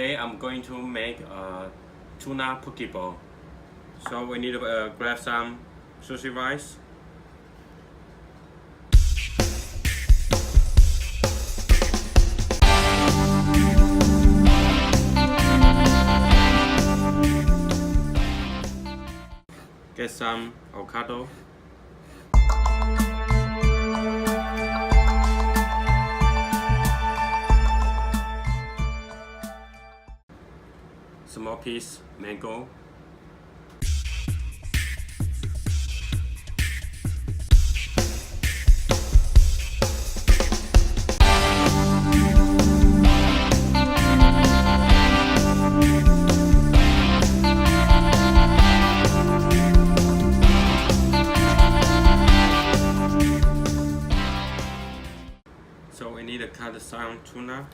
Today I'm going to make a tuna poke bowl. So we need to grab some sushi rice. Get some avocado. Small piece mango. So we need to cut some tuna.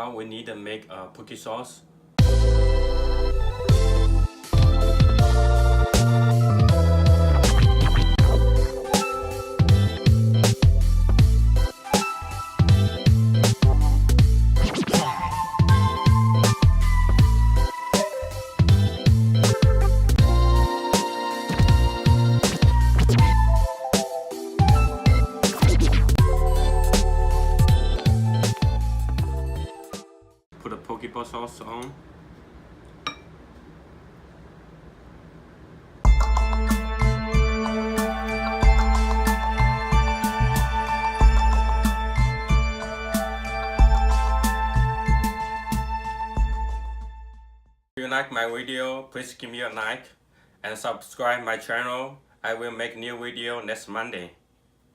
Now we need to make a poke sauce. Put a poke sauce on. If you like my video, please give me a like and subscribe my channel. I will make new video next Monday.